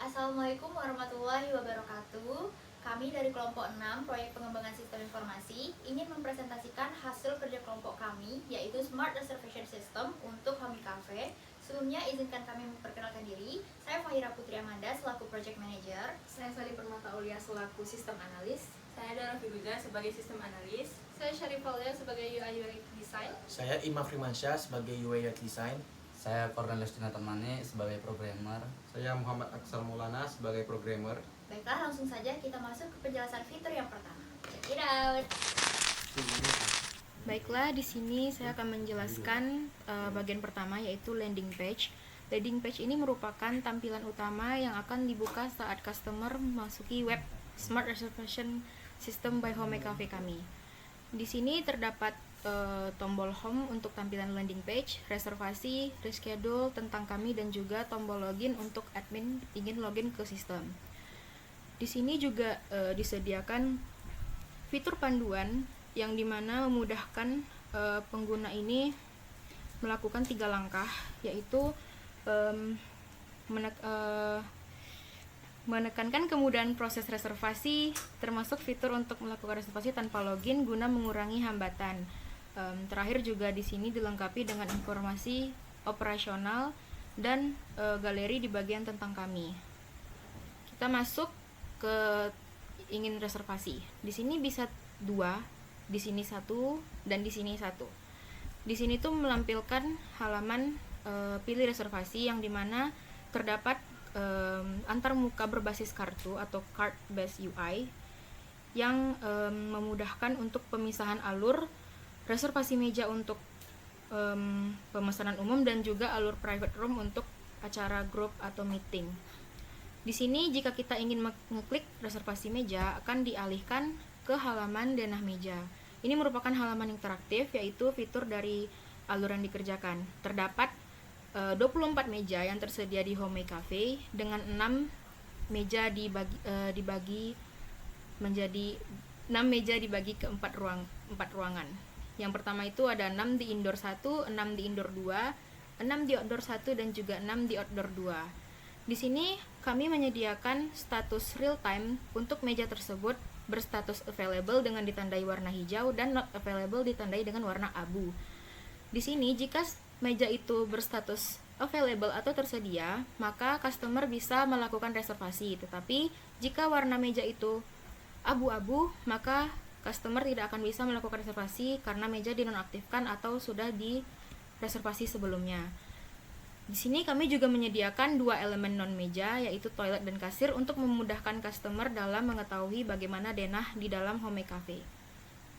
Assalamualaikum warahmatullahi wabarakatuh. Kami dari kelompok 6 Proyek Pengembangan Sistem Informasi ingin mempresentasikan hasil kerja kelompok kami, yaitu Smart Reservation System untuk Homey Cafe. Sebelumnya izinkan kami memperkenalkan diri. Saya Fahira Putri Amanda selaku Project Manager. Saya Sali Permata Aulia selaku Sistem Analis. Saya Dara Figuza sebagai Sistem Analis. Saya Syarifah Aulia sebagai UI UX Design. Saya Imam Firmansyah sebagai UI UX Design. Saya Cornelius Mane sebagai programmer. Saya Muhammad Aksal Maulana sebagai programmer. Baiklah, langsung saja kita masuk ke penjelasan fitur yang pertama. Check it out. Baiklah, di sini saya akan menjelaskan bagian pertama, yaitu landing page. Landing page ini merupakan tampilan utama yang akan dibuka saat customer memasuki web Smart Reservation System by Homey Cafe kami. Di sini terdapat tombol home untuk tampilan landing page, reservasi, reschedule tentang kami, dan juga tombol login untuk admin ingin login ke sistem. Di sini juga disediakan fitur panduan yang dimana memudahkan pengguna ini melakukan 3 langkah, yaitu menekankan kemudahan proses reservasi, termasuk fitur untuk melakukan reservasi tanpa login guna mengurangi hambatan. Terakhir juga di sini dilengkapi dengan informasi operasional dan galeri di bagian tentang kami. Kita masuk ke ingin reservasi. Di sini bisa 2, di sini 1, dan di sini 1. Di sini tuh melampirkan halaman pilih reservasi yang dimana terdapat antar muka berbasis kartu atau card based UI yang memudahkan untuk pemisahan alur reservasi meja untuk pemesanan umum dan juga alur private room untuk acara grup atau meeting. Di sini jika kita ingin mengeklik reservasi meja akan dialihkan ke halaman denah meja. Ini merupakan halaman interaktif, yaitu fitur dari alur yang dikerjakan. Terdapat 24 meja yang tersedia di Homey Cafe dengan 6 meja dibagi menjadi 6 meja dibagi ke 4 ruangan. Yang pertama itu ada 6 di indoor 1, 6 di indoor 2, 6 di outdoor 1, dan juga 6 di outdoor 2. Di sini kami menyediakan status real time untuk meja tersebut berstatus available dengan ditandai warna hijau dan not available ditandai dengan warna abu. Di sini jika meja itu berstatus available atau tersedia, maka customer bisa melakukan reservasi. Tetapi jika warna meja itu abu-abu, maka customer tidak akan bisa melakukan reservasi karena meja dinonaktifkan atau sudah direservasi sebelumnya. Di sini kami juga menyediakan 2 elemen non meja, yaitu toilet dan kasir, untuk memudahkan customer dalam mengetahui bagaimana denah di dalam Homey Cafe.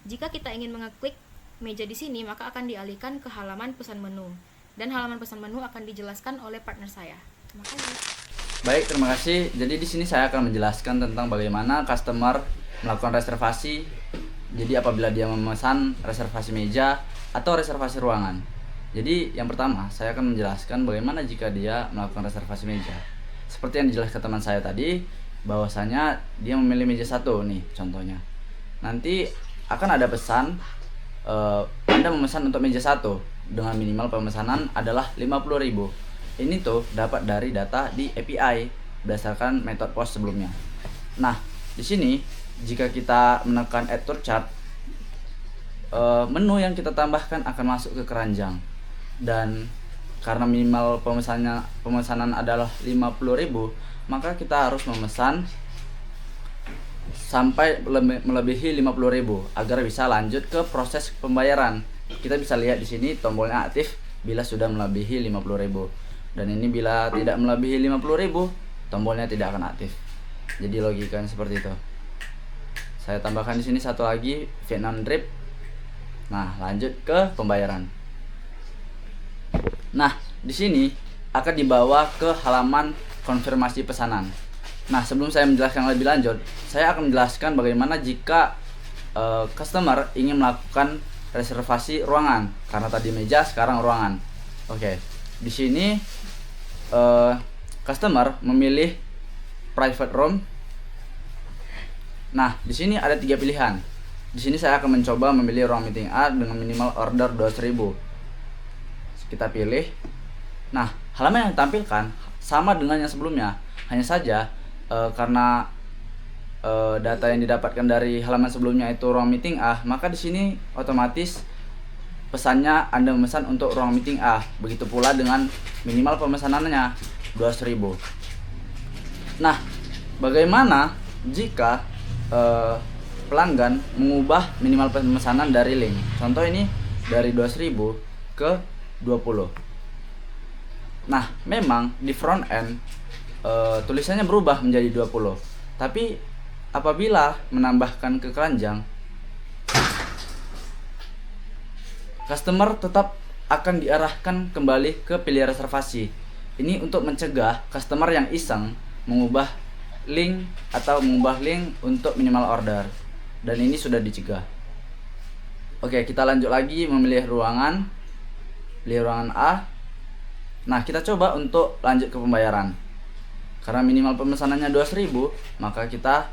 Jika kita ingin mengeklik meja di sini, maka akan dialihkan ke halaman pesan menu, dan halaman pesan menu akan dijelaskan oleh partner saya. Terima kasih. Baik, terima kasih. Jadi di sini saya akan menjelaskan tentang bagaimana customer melakukan reservasi. Jadi apabila dia memesan reservasi meja atau reservasi ruangan. Jadi yang pertama saya akan menjelaskan bagaimana jika dia melakukan reservasi meja. Seperti yang dijelaskan teman saya tadi, bahwasanya dia memilih meja 1 nih contohnya. Nanti akan ada pesan Anda memesan untuk meja 1 dengan minimal pemesanan adalah 50.000. Ini tuh dapat dari data di API berdasarkan metode POS sebelumnya. Nah, di sini jika kita menekan add to chart, menu yang kita tambahkan akan masuk ke keranjang. Dan karena minimal pemesanan adalah 50.000, maka kita harus memesan sampai melebihi 50.000 agar bisa lanjut ke proses pembayaran. Kita bisa lihat di sini tombolnya aktif bila sudah melebihi 50.000, dan ini bila tidak melebihi 50.000 tombolnya tidak akan aktif. Jadi logikanya seperti itu. Saya tambahkan di sini satu lagi Vietnam drip. Nah, lanjut ke pembayaran. Nah, di sini akan dibawa ke halaman konfirmasi pesanan. Nah, sebelum saya menjelaskan lebih lanjut, saya akan menjelaskan bagaimana jika customer ingin melakukan reservasi ruangan. Karena tadi meja, sekarang ruangan. Oke. Di sini customer memilih private room. Nah, di sini ada 3 pilihan. Di sini saya akan mencoba memilih ruang meeting A dengan minimal order 200.000. Kita pilih. Nah, halaman yang ditampilkan sama dengan yang sebelumnya. Hanya saja karena data yang didapatkan dari halaman sebelumnya itu ruang meeting A, maka di sini otomatis pesannya Anda memesan untuk ruang meeting A. Begitu pula dengan minimal pemesanannya 200.000. Nah, bagaimana jika pelanggan mengubah minimal pemesanan dari link? Contoh ini dari 200.000 ke 20. Nah, memang di front end tulisannya berubah menjadi 20. Tapi apabila menambahkan ke keranjang, customer tetap akan diarahkan kembali ke pilihan reservasi. Ini untuk mencegah customer yang iseng mengubah link atau mengubah link untuk minimal order. Dan ini sudah dicegah. Oke, kita lanjut lagi memilih ruangan. Pilih ruangan A. Nah, kita coba untuk lanjut ke pembayaran. Karena minimal pemesanannya 200.000, maka kita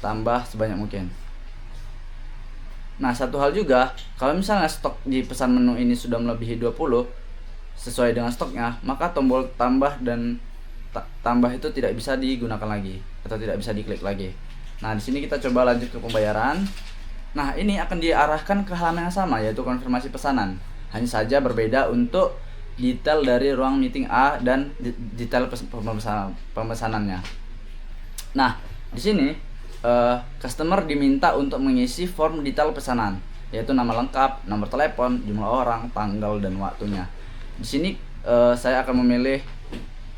tambah sebanyak mungkin. Nah, satu hal juga, kalau misalnya stok di pesan menu ini sudah melebihi 20 sesuai dengan stoknya, maka tombol tambah dan tambah itu tidak bisa digunakan lagi atau tidak bisa diklik lagi. Nah, di sini kita coba lanjut ke pembayaran. Nah, ini akan diarahkan ke halaman yang sama, yaitu konfirmasi pesanan. Hanya saja berbeda untuk detail dari ruang meeting A dan detail pemesanannya. Nah, di sini customer diminta untuk mengisi form detail pesanan, yaitu nama lengkap, nomor telepon, jumlah orang, tanggal, dan waktunya. Di sini saya akan memilih,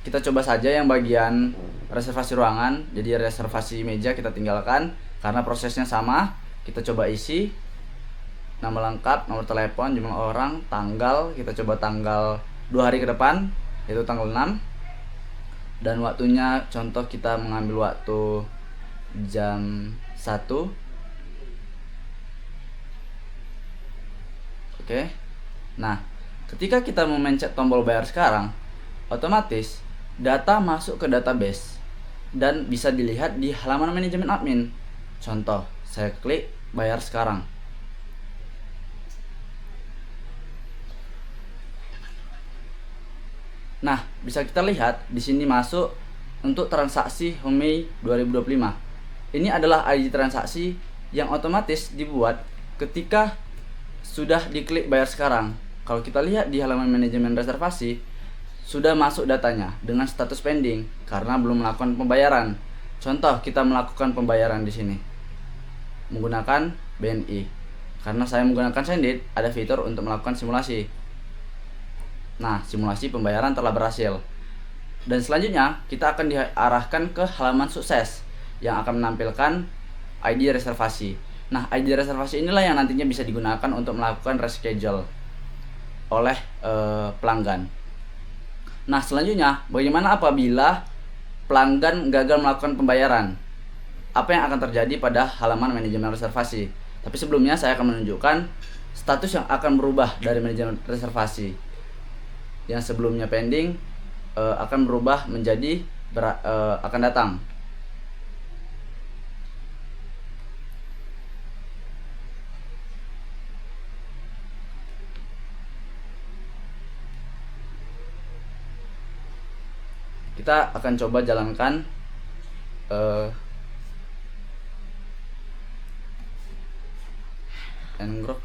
kita coba saja yang bagian reservasi ruangan. Jadi reservasi meja kita tinggalkan karena prosesnya sama. Kita coba isi nama lengkap, nomor telepon, jumlah orang, tanggal. Kita coba tanggal 2 hari ke depan, yaitu tanggal 6. Dan waktunya, contoh kita mengambil waktu jam 1. Oke. Nah, ketika kita memencet tombol bayar sekarang, otomatis data masuk ke database dan bisa dilihat di halaman manajemen admin. Contoh, saya klik bayar sekarang. Nah, bisa kita lihat di sini masuk untuk transaksi Homey 2025. Ini adalah ID transaksi yang otomatis dibuat ketika sudah diklik bayar sekarang. Kalau kita lihat di halaman manajemen reservasi, sudah masuk datanya dengan status pending karena belum melakukan pembayaran. Contoh, kita melakukan pembayaran di sini menggunakan BNI. Karena saya menggunakan Sendit, ada fitur untuk melakukan simulasi. Nah, simulasi pembayaran telah berhasil. Dan selanjutnya, kita akan diarahkan ke halaman sukses yang akan menampilkan ID reservasi. Nah, ID reservasi inilah yang nantinya bisa digunakan untuk melakukan reschedule oleh pelanggan. Nah, selanjutnya, bagaimana apabila pelanggan gagal melakukan pembayaran? Apa yang akan terjadi pada halaman manajemen reservasi? Tapi sebelumnya, saya akan menunjukkan status yang akan berubah dari manajemen reservasi. Yang sebelumnya pending akan berubah menjadi akan datang. Kita akan coba jalankan ngrok.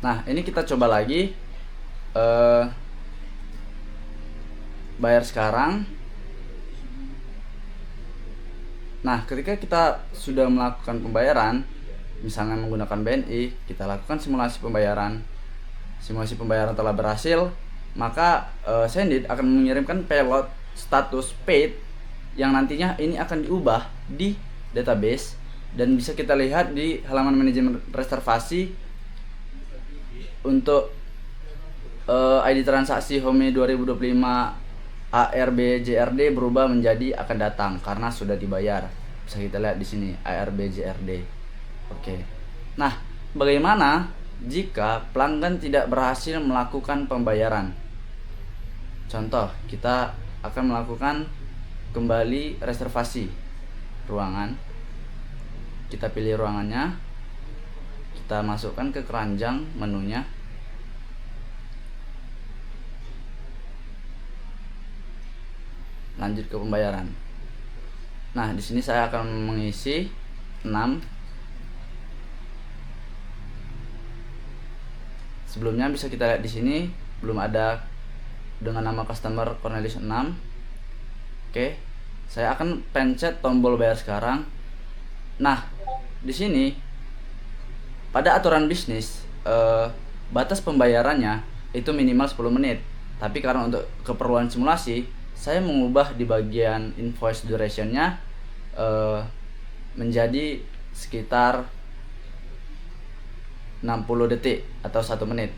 Nah, ini kita coba lagi bayar sekarang. Nah, ketika kita sudah melakukan pembayaran, misalnya menggunakan BNI, kita lakukan simulasi pembayaran. Simulasi pembayaran telah berhasil, maka Sendit akan mengirimkan payload status paid yang nantinya ini akan diubah di database dan bisa kita lihat di halaman manajemen reservasi. Untuk ID transaksi Homey 2025 ARBJRD berubah menjadi akan datang karena sudah dibayar. Bisa kita lihat di sini ARBJRD. Oke. Nah, bagaimana jika pelanggan tidak berhasil melakukan pembayaran. Contoh, kita akan melakukan kembali reservasi ruangan. Kita pilih ruangannya, kita masukkan ke keranjang menunya. Lanjut ke pembayaran. Nah, di sini saya akan mengisi 6. Sebelumnya bisa kita lihat di sini belum ada dengan nama customer Cornelius 6. Oke, saya akan pencet tombol bayar sekarang. Nah, di sini pada aturan bisnis batas pembayarannya itu minimal 10 menit. Tapi karena untuk keperluan simulasi, saya mengubah di bagian invoice duration-nya menjadi sekitar 60 detik atau 1 menit.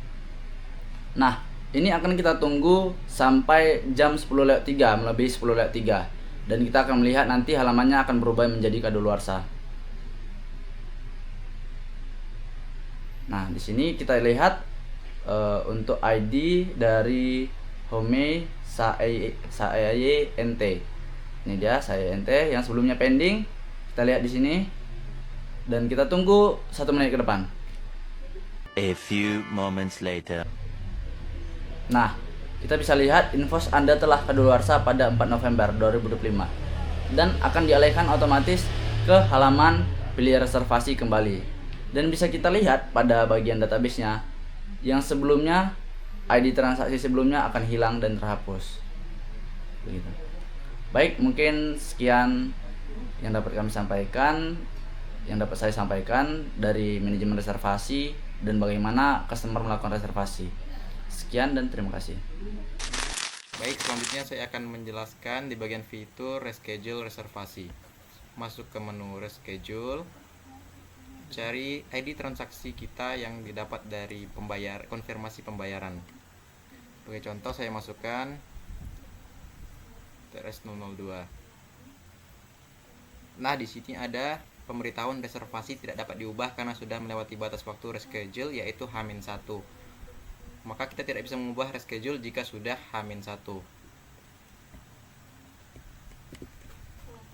Nah, ini akan kita tunggu sampai jam 10.03, melebihi 10.03, dan kita akan melihat nanti halamannya akan berubah menjadi kadaluarsa. Nah, di sini kita lihat untuk ID dari Home Sae NT. Ini dia Sae NT yang sebelumnya pending. Kita lihat di sini dan kita tunggu 1 menit ke depan. A few moments later. Nah, kita bisa lihat invoice Anda telah kadaluarsa pada 4 November 2025 dan akan dialihkan otomatis ke halaman pilih reservasi kembali. Dan bisa kita lihat pada bagian database-nya yang sebelumnya ID transaksi sebelumnya akan hilang dan terhapus. Begitu. Baik, mungkin sekian yang dapat kami sampaikan, yang dapat saya sampaikan dari manajemen reservasi dan bagaimana customer melakukan reservasi. Sekian dan terima kasih. Baik, selanjutnya saya akan menjelaskan di bagian fitur reschedule reservasi. Masuk ke menu reschedule, cari ID transaksi kita yang didapat dari konfirmasi pembayaran. Sebagai contoh saya masukkan TRS 002. Nah, di sini ada pemberitahuan reservasi tidak dapat diubah karena sudah melewati batas waktu reschedule yaitu H-1. Maka kita tidak bisa mengubah reschedule jika sudah H-1.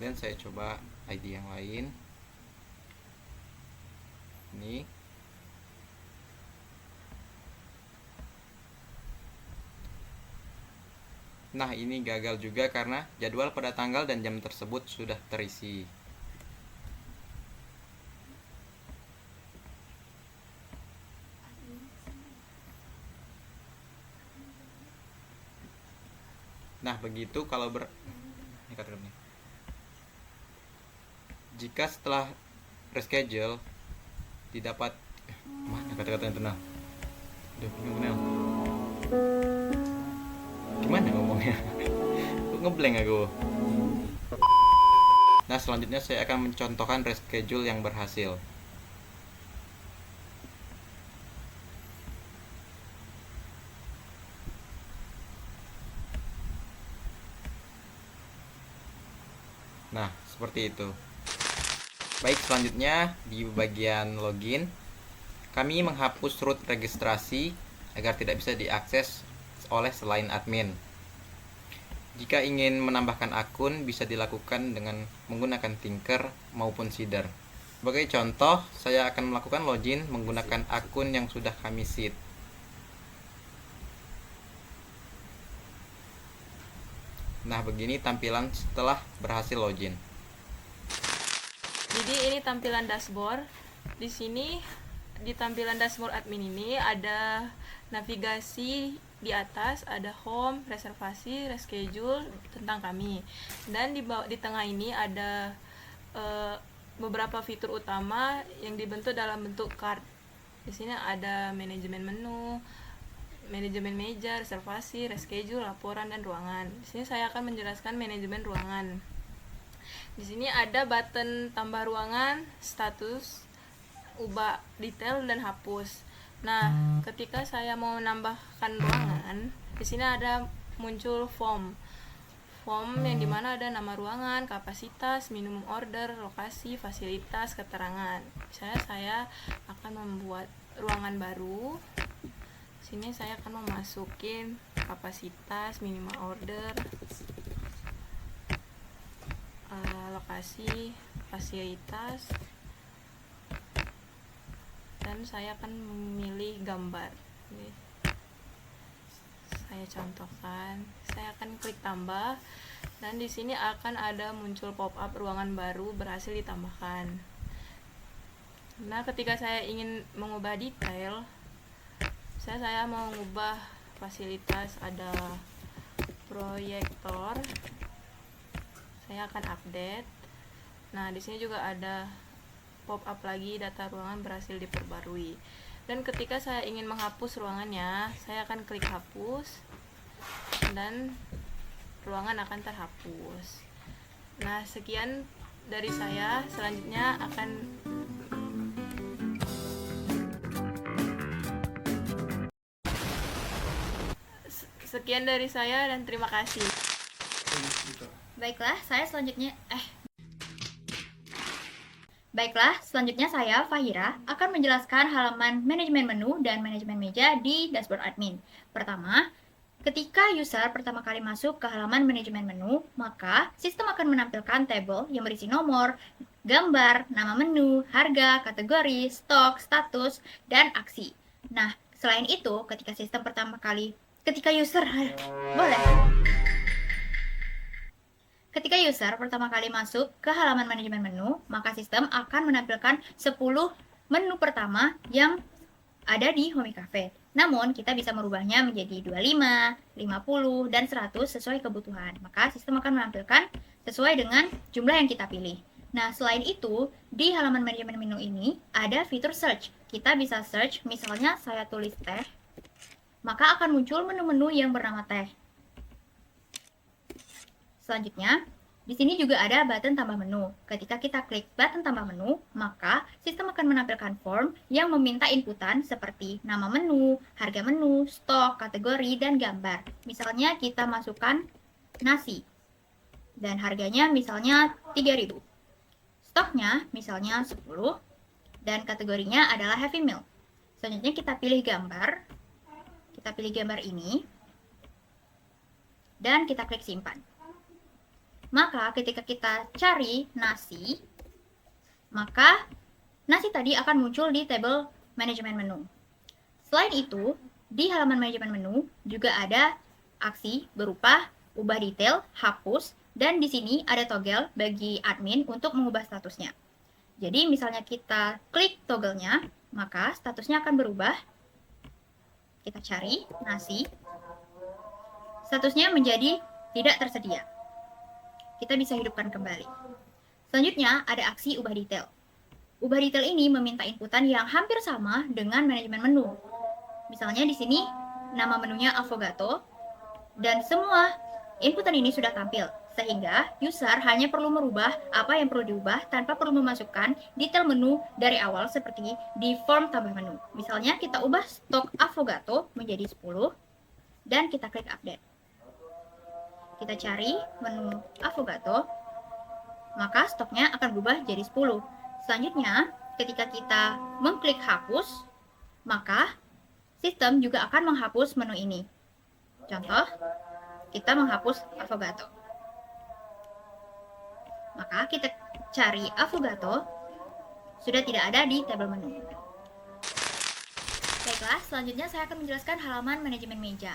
Dan saya coba ID yang lain. Ini. Nah, ini gagal juga karena jadwal pada tanggal dan jam tersebut sudah terisi. Nah, begitu kalau jika setelah reschedule didapat mana kata-kata yang tenang. Gimana ngomongnya? Ngeblank aku. Nah, selanjutnya saya akan mencontohkan reschedule yang berhasil. Nah, seperti itu. Baik, selanjutnya di bagian login, kami menghapus root registrasi agar tidak bisa diakses oleh selain admin. Jika ingin menambahkan akun, bisa dilakukan dengan menggunakan Tinker maupun Seeder. Sebagai contoh, saya akan melakukan login menggunakan akun yang sudah kami seed. Nah, begini tampilan setelah berhasil login. Jadi ini tampilan dashboard. Di sini di tampilan dashboard admin ini ada navigasi di atas, ada home, reservasi, reschedule tentang kami. Dan di tengah ini ada beberapa fitur utama yang dibentuk dalam bentuk card. Di sini ada manajemen menu, manajemen meja, reservasi, reschedule, laporan, dan ruangan. Di sini saya akan menjelaskan manajemen ruangan. Di sini ada button tambah ruangan, status, ubah detail, dan hapus. Nah, ketika saya mau menambahkan ruangan, di sini ada muncul form yang dimana ada nama ruangan, kapasitas, minimum order, lokasi, fasilitas, keterangan. Misalnya saya akan membuat ruangan baru. Sini saya akan memasukin kapasitas, minimal order, lokasi, fasilitas, dan saya akan memilih gambar. Ini saya contohkan, saya akan klik tambah, dan di sini akan ada muncul pop-up ruangan baru berhasil ditambahkan. Nah, ketika saya ingin mengubah detail, saya mau mengubah fasilitas, ada proyektor, saya akan update. Nah, di sini juga ada pop-up lagi, data ruangan berhasil diperbarui. Dan ketika saya ingin menghapus ruangannya, saya akan klik hapus dan ruangan akan terhapus. Nah, sekian dari saya. Selanjutnya akan sekian dari saya dan terima kasih. Baiklah, selanjutnya saya, Fahira, akan menjelaskan halaman manajemen menu dan manajemen meja di dashboard admin. Pertama, ketika user pertama kali masuk ke halaman manajemen menu, maka sistem akan menampilkan tabel yang berisi nomor, gambar, nama menu, harga, kategori, stok, status, dan aksi. Nah, selain itu, ketika user pertama kali masuk ke halaman manajemen menu, maka sistem akan menampilkan 10 menu pertama yang ada di Homey Cafe. Namun, kita bisa merubahnya menjadi 25, 50, dan 100 sesuai kebutuhan. Maka sistem akan menampilkan sesuai dengan jumlah yang kita pilih. Nah, selain itu, di halaman manajemen menu ini ada fitur search. Kita bisa search, misalnya saya tulis teh, maka akan muncul menu-menu yang bernama teh. Selanjutnya, di sini juga ada button tambah menu. Ketika kita klik button tambah menu, maka sistem akan menampilkan form yang meminta inputan seperti nama menu, harga menu, stok, kategori, dan gambar. Misalnya kita masukkan nasi, dan harganya misalnya 3.000. Stoknya misalnya 10, dan kategorinya adalah heavy meal. Selanjutnya kita pilih gambar. Kita pilih gambar ini, dan kita klik simpan. Maka ketika kita cari nasi, maka nasi tadi akan muncul di tabel manajemen menu. Selain itu, di halaman manajemen menu juga ada aksi berupa ubah detail, hapus, dan di sini ada toggle bagi admin untuk mengubah statusnya. Jadi misalnya kita klik toggle-nya, maka statusnya akan berubah. Kita cari nasi, statusnya menjadi tidak tersedia. Kita bisa hidupkan kembali. Selanjutnya ada aksi ubah detail. Ubah detail ini meminta inputan yang hampir sama dengan manajemen menu. Misalnya di sini nama menunya Affogato, dan semua inputan ini sudah tampil, sehingga user hanya perlu merubah apa yang perlu diubah tanpa perlu memasukkan detail menu dari awal seperti di form tambah menu. Misalnya kita ubah stok Affogato menjadi 10, dan kita klik update. Kita cari menu Affogato, maka stoknya akan berubah jadi 10. Selanjutnya, ketika kita mengklik hapus, maka sistem juga akan menghapus menu ini. Contoh, kita menghapus Affogato. Maka kita cari Affogato, sudah tidak ada di tabel menu. Baiklah, selanjutnya saya akan menjelaskan halaman manajemen meja.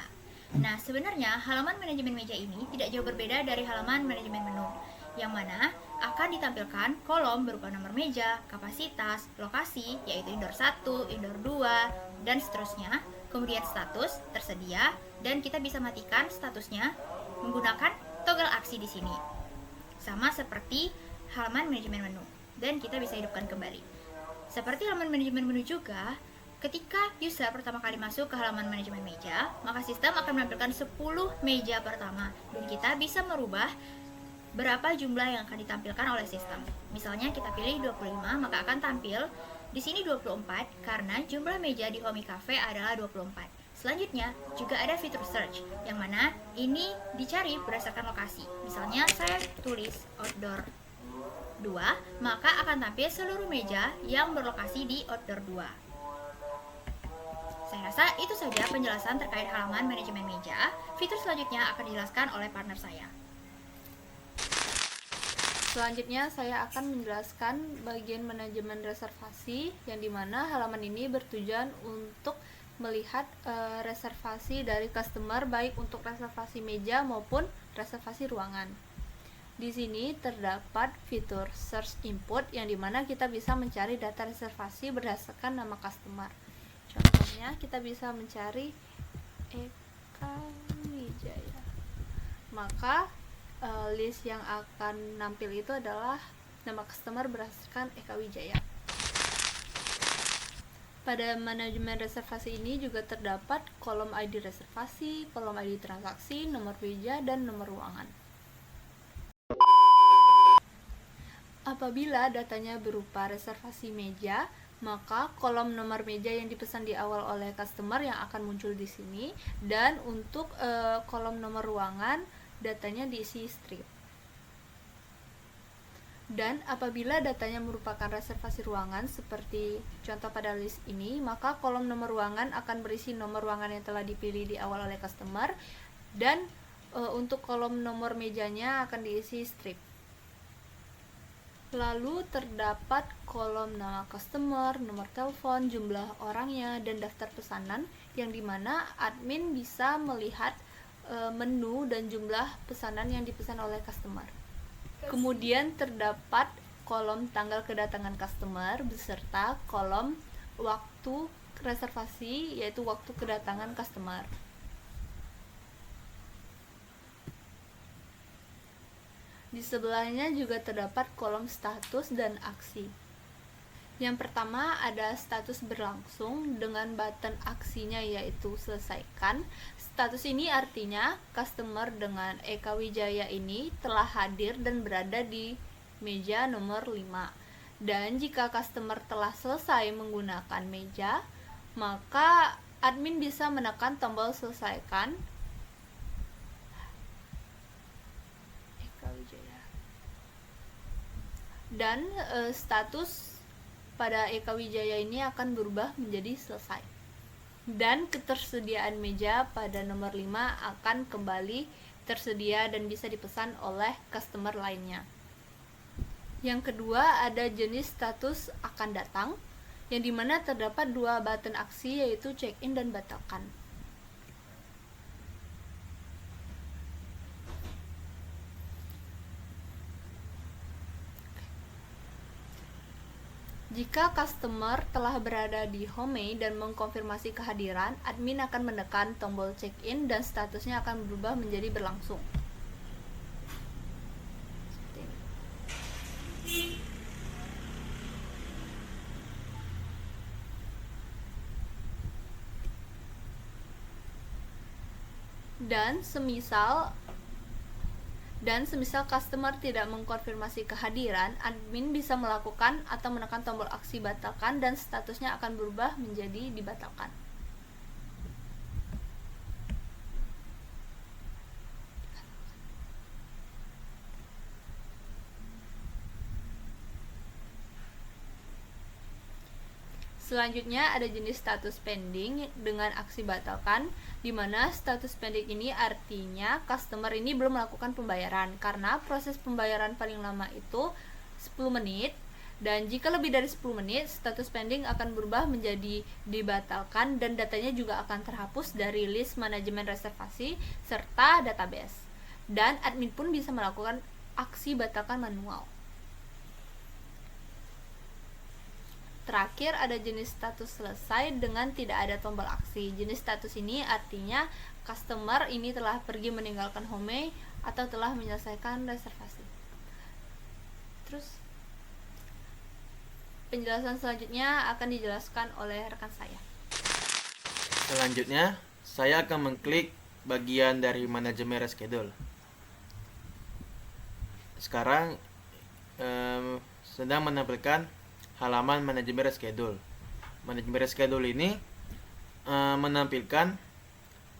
Nah, sebenarnya halaman manajemen meja ini tidak jauh berbeda dari halaman manajemen menu, yang mana akan ditampilkan kolom berupa nomor meja, kapasitas, lokasi, yaitu indoor 1, indoor 2, dan seterusnya, kemudian status, tersedia, dan kita bisa matikan statusnya menggunakan toggle aksi di sini. Sama seperti halaman manajemen menu, dan kita bisa hidupkan kembali. Seperti halaman manajemen menu juga, ketika user pertama kali masuk ke halaman manajemen meja, maka sistem akan menampilkan 10 meja pertama, dan kita bisa merubah berapa jumlah yang akan ditampilkan oleh sistem. Misalnya kita pilih 25, maka akan tampil di sini 24 karena jumlah meja di Homey Cafe adalah 24. Selanjutnya juga ada fitur search, yang mana ini dicari berdasarkan lokasi. Misalnya saya tulis outdoor 2, maka akan tampil seluruh meja yang berlokasi di outdoor 2. Saya rasa itu saja penjelasan terkait halaman manajemen meja. Fitur selanjutnya akan dijelaskan oleh partner saya. Selanjutnya saya akan menjelaskan bagian manajemen reservasi, yang dimana halaman ini bertujuan untuk melihat reservasi dari customer, baik untuk reservasi meja maupun reservasi ruangan. Di sini terdapat fitur search input, yang dimana kita bisa mencari data reservasi berdasarkan nama customer. Contohnya kita bisa mencari Eka Wijaya, maka list yang akan nampil itu adalah nama customer berdasarkan Eka Wijaya. Pada manajemen reservasi ini juga terdapat kolom ID reservasi, kolom ID transaksi, nomor meja, dan nomor ruangan. Apabila datanya berupa reservasi meja, maka kolom nomor meja yang dipesan di awal oleh customer yang akan muncul di sini, dan untuk kolom nomor ruangan datanya diisi strip. Dan apabila datanya merupakan reservasi ruangan seperti contoh pada list ini, maka kolom nomor ruangan akan berisi nomor ruangan yang telah dipilih di awal oleh customer, dan untuk kolom nomor mejanya akan diisi strip. Lalu terdapat kolom nama customer, nomor telepon, jumlah orangnya, dan daftar pesanan, yang dimana admin bisa melihat menu dan jumlah pesanan yang dipesan oleh customer. Kemudian terdapat kolom tanggal kedatangan customer beserta kolom waktu reservasi, yaitu waktu kedatangan customer. Di sebelahnya juga terdapat kolom status dan aksi. Yang pertama ada status berlangsung dengan button aksinya yaitu selesaikan. Status ini artinya customer dengan Eka Wijaya ini telah hadir dan berada di meja nomor 5. Dan jika customer telah selesai menggunakan meja, maka admin bisa menekan tombol selesaikan Eka Wijaya. Dan status pada Eka Wijaya ini akan berubah menjadi selesai. Dan ketersediaan meja pada nomor 5 akan kembali tersedia dan bisa dipesan oleh customer lainnya. Yang kedua ada jenis status akan datang, yang dimana terdapat dua button aksi yaitu check-in dan batalkan. Jika customer telah berada di home dan mengkonfirmasi kehadiran, admin akan menekan tombol check-in dan statusnya akan berubah menjadi berlangsung. Dan semisal customer tidak mengkonfirmasi kehadiran, admin bisa melakukan atau menekan tombol aksi batalkan dan statusnya akan berubah menjadi dibatalkan. Selanjutnya ada jenis status pending dengan aksi batalkan, di mana status pending ini artinya customer ini belum melakukan pembayaran karena proses pembayaran paling lama itu 10 menit, dan jika lebih dari 10 menit status pending akan berubah menjadi dibatalkan dan datanya juga akan terhapus dari list manajemen reservasi serta database, dan admin pun bisa melakukan aksi batalkan manual. Terakhir ada jenis status selesai dengan tidak ada tombol aksi. Jenis status ini artinya customer ini telah pergi meninggalkan home atau telah menyelesaikan reservasi. Terus penjelasan selanjutnya akan dijelaskan oleh rekan saya. Selanjutnya, saya akan mengklik bagian dari manajemen reschedule. Sekarang sedang menampilkan halaman manajemen reschedule. Manajemen reschedule ini menampilkan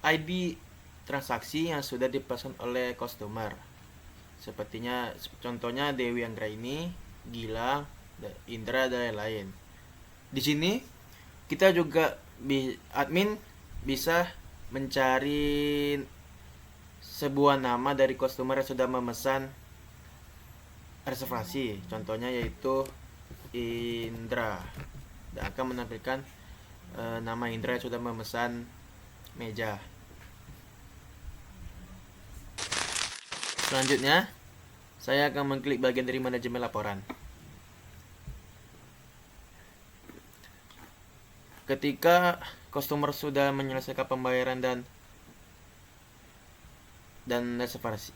ID transaksi yang sudah dipesan oleh customer. Contohnya Dewi Anggraini, Gilang, Indra, dan lain-lain. Di sini kita juga admin bisa mencari sebuah nama dari customer yang sudah memesan reservasi. Contohnya yaitu Indra, dan akan menampilkan nama Indra yang sudah memesan meja. Selanjutnya, saya akan mengklik bagian dari manajemen laporan. Ketika customer sudah menyelesaikan pembayaran dan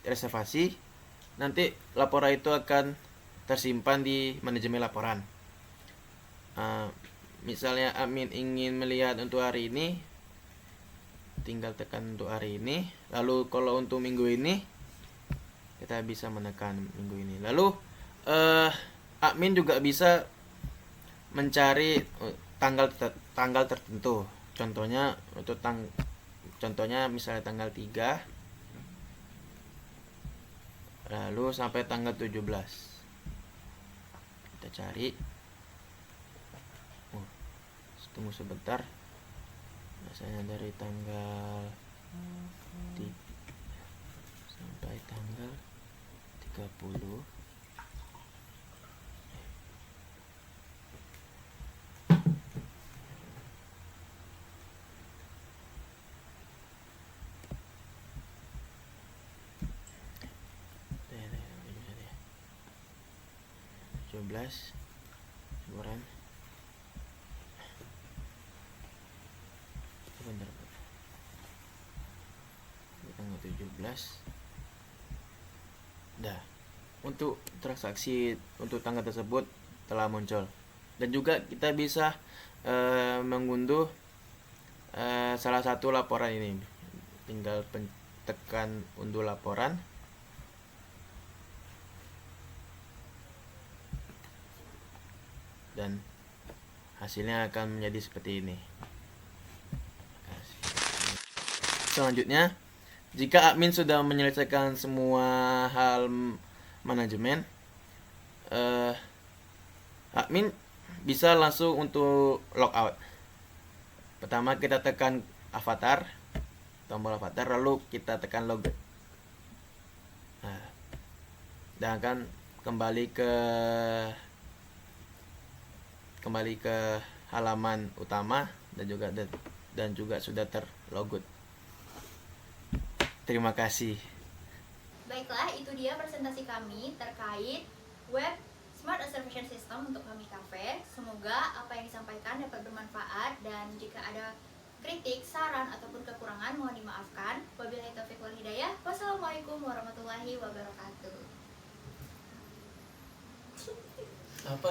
reservasi, nanti laporan itu akan tersimpan di manajemen laporan. Misalnya admin ingin melihat untuk hari ini, tinggal tekan untuk hari ini. Lalu kalau untuk minggu ini, kita bisa menekan minggu ini. Lalu admin juga bisa mencari tanggal tertentu. Contohnya untuk contohnya misalnya tanggal 3 lalu sampai tanggal 17. Kita cari. Tunggu sebentar. Biasanya dari tanggal 3 sampai tanggal 30. Sebentar. Tanggal 17. Dah. Untuk transaksi untuk tanggal tersebut telah muncul. Dan juga kita bisa mengunduh salah satu laporan ini. Tinggal tekan unduh laporan. Dan hasilnya akan menjadi seperti ini. Selanjutnya, jika admin sudah menyelesaikan semua hal manajemen, admin bisa langsung untuk logout. Pertama kita tekan avatar, tombol avatar, lalu kita tekan login. Dan akan kembali ke halaman utama dan juga sudah terlogout. Terima kasih. Baiklah, itu dia presentasi kami terkait web Smart Reservation System untuk Kami Cafe. Semoga apa yang disampaikan dapat bermanfaat, dan jika ada kritik, saran, ataupun kekurangan mohon dimaafkan. Wabillahi taufiq wal hidayah. Wassalamualaikum warahmatullahi wabarakatuh. Apa?